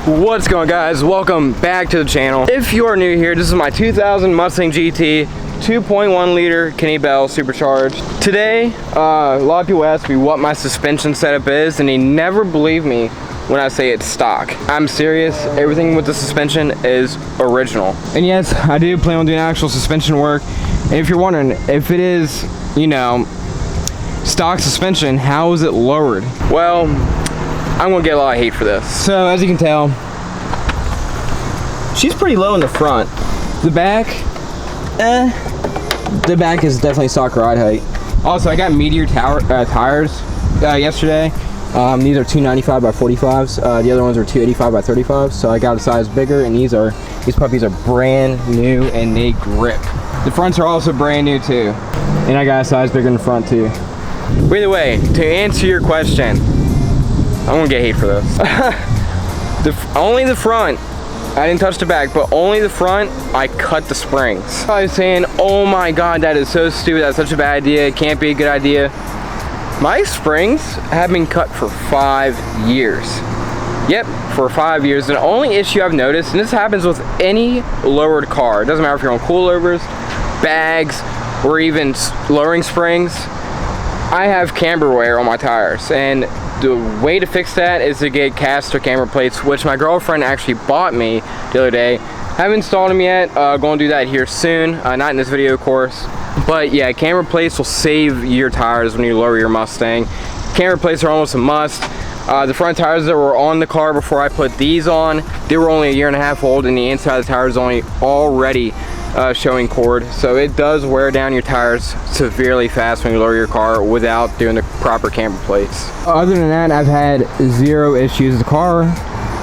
What's going on, guys? Welcome back to the channel. If you are new here, this is my 2000 Mustang GT 2.1 liter Kenny Bell supercharged. Today, a lot of people ask me what my suspension setup is, and they never believe me when I say it's stock. I'm serious, everything with the suspension is original. And yes, I do plan on doing actual suspension work. And if you're wondering, if it is, you know, stock suspension, how is it lowered? Well, I'm gonna get a lot of hate for this. So as you can tell, she's pretty low in the front. The back, the back is definitely stock ride height. Also, I got Meteor tires yesterday. These are 295 by 45s. The other ones are 285 by 35s. So I got a size bigger, and these puppies are brand new and they grip. The fronts are also brand new too, and I got a size bigger in the front too. But either way, to answer your question, I'm gonna get hate for this. Only the front. I didn't touch the back, but only the front, I cut the springs. I was saying, oh my God, that is so stupid. That's such a bad idea. It can't be a good idea. My springs have been cut for 5 years. Yep, for 5 years. The only issue I've noticed, and this happens with any lowered car, it doesn't matter if you're on coilovers, bags, or even lowering springs, I have camber wear on my tires. And the way to fix that is to get caster camber plates, which my girlfriend actually bought me the other day. Haven't installed them yet. Going to do that here soon. Not in this video, of course. But yeah, camber plates will save your tires when you lower your Mustang. Camber plates are almost a must. The front tires that were on the car before I put these on, they were only 1.5 years old, and the inside of the tire is already showing cord. So it does wear down your tires severely fast when you lower your car without doing the proper camber plates. Other than that, I've had zero issues. The car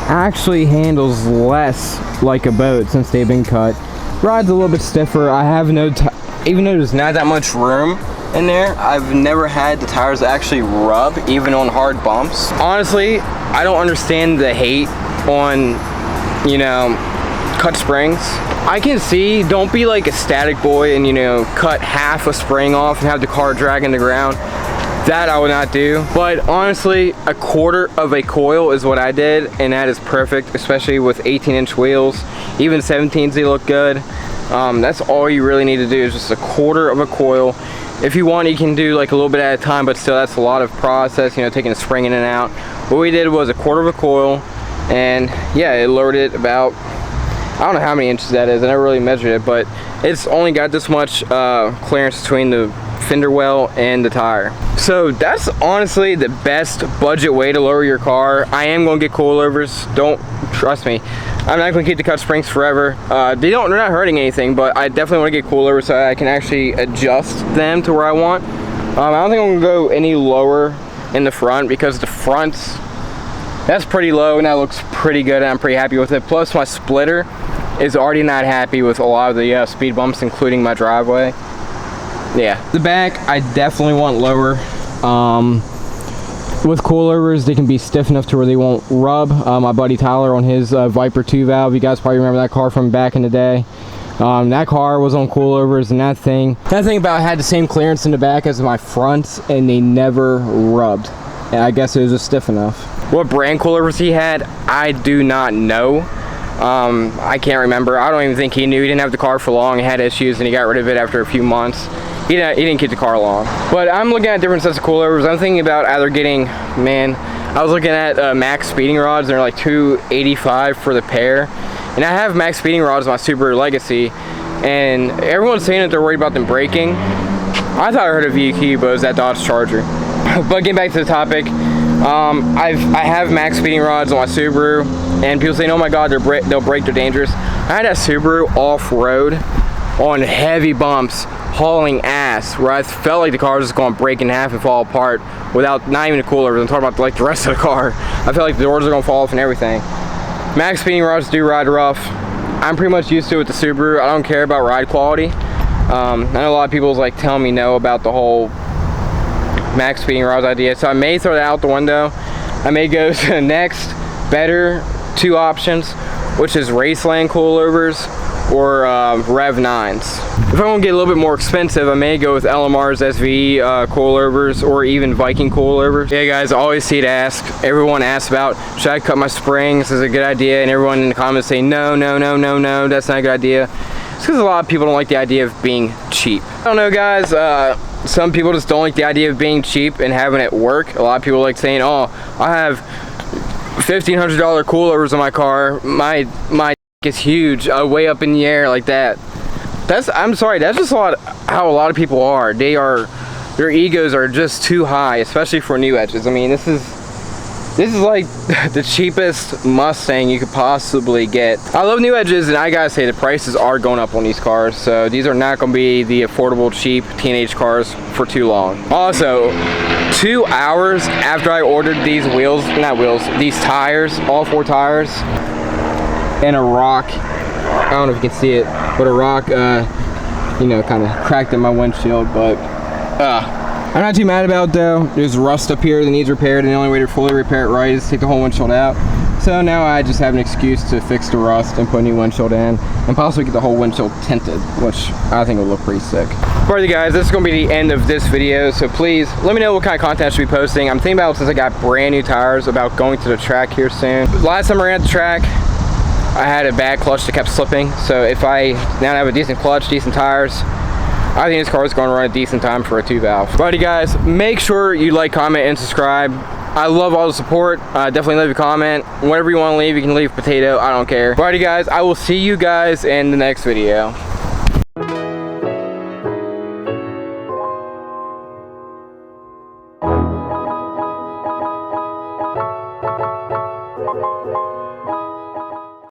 actually handles less like a boat since they've been cut. Ride's a little bit stiffer. I have even though there's not that much room in there, I've never had the tires actually rub, even on hard bumps. Honestly, I don't understand the hate on, you know, cut springs. I can see, don't be like a static boy and, you know, cut half a spring off and have the car drag in the ground. That I would not do. But honestly, 1/4 of a coil is what I did, and that is perfect, especially with 18-inch wheels. Even 17s, they look good. That's all you really need to do, is just 1/4 of a coil. If you want, you can do like a little bit at a time, but still that's a lot of process, you know, taking a spring in and out. What we did was 1/4 of a coil, and yeah, it lowered it about, I don't know how many inches that is. I never really measured it, but it's only got this much clearance between the fender well and the tire. So that's honestly the best budget way to lower your car. I am going to get coilovers. Don't trust me. I'm not going to keep the cut springs forever. They're not hurting anything, but I definitely want to get coilovers so I can actually adjust them to where I want. I don't think I'm going to go any lower in the front, because the front's, that's pretty low and that looks pretty good, and I'm pretty happy with it. Plus my splitter is already not happy with a lot of the speed bumps, including my driveway. Yeah, the back I definitely want lower. With coilovers, they can be stiff enough to where they won't rub. My buddy Tyler on his Viper 2 valve, you guys probably remember that car from back in the day. That car was on coilovers, and that thing about it had the same clearance in the back as my front, and they never rubbed. And I guess it was just stiff enough. What brand coilovers he had, I do not know. I can't remember. I don't even think he knew. He didn't have the car for long. He had issues, and he got rid of it after a few months. He didn't keep the car long. But I'm looking at different sets of coilovers. I'm thinking about either getting, I was looking at max speeding rods. They're like $285 for the pair. And I have max speeding rods on my Subaru Legacy, and everyone's saying that they're worried about them breaking. I thought I heard a VQ, but it was that Dodge Charger. But getting back to the topic, I have max speeding rods on my Subaru, and people saying, oh my God, they'll break, they're dangerous. I had that Subaru off-road on heavy bumps, hauling ass, where I felt like the car was just going to break in half and fall apart without, not even the coilovers, I'm talking about like the rest of the car. I felt like the doors are going to fall off and everything. Max speeding rods do ride rough. I'm pretty much used to it with the Subaru. I don't care about ride quality. I know a lot of people like telling me no about the whole max speeding rods idea, so I may throw that out the window. I may go to the next better 2 options, which is Raceland coilovers or Rev 9s. If I want to get a little bit more expensive, I may go with LMR's SV coilovers or even Viking coilovers. Yeah guys, I always see it asked. Everyone asks about, should I cut my springs? Is it a good idea? And everyone in the comments say, no, no, no, no, no, that's not a good idea. It's because a lot of people don't like the idea of being cheap. I don't know guys, some people just don't like the idea of being cheap and having it work. A lot of people like saying, oh, I have $1,500 coilovers in my car. My is huge, way up in the air like that. I'm sorry, that's just how a lot of people are. Their egos are just too high, especially for new edges. I mean, this is like the cheapest Mustang you could possibly get. I love new edges, and I gotta say the prices are going up on these cars, so these are not gonna be the affordable, cheap teenage cars for too long. Also, 2 hours after I ordered these these tires, all 4 tires, and a rock, I don't know if you can see it, but a rock, you know, kind of cracked in my windshield, but I'm not too mad about it though. There's rust up here that needs repaired, and the only way to fully repair it right is to take the whole windshield out. So now I just have an excuse to fix the rust and put a new windshield in, and possibly get the whole windshield tinted, which I think will look pretty sick. Alrighty guys, this is going to be the end of this video, so please let me know what kind of content I should be posting. I'm thinking about, since I got brand new tires, about going to the track here soon. Last time I ran at the track, I had a bad clutch that kept slipping, so if I now have a decent clutch, decent tires, I think this car is going to run a decent time for a 2 valve. Alrighty guys, make sure you like, comment, and subscribe. I love all the support. Definitely leave a comment. Whatever you want to leave, you can leave potato, I don't care. Alrighty guys, I will see you guys in the next video.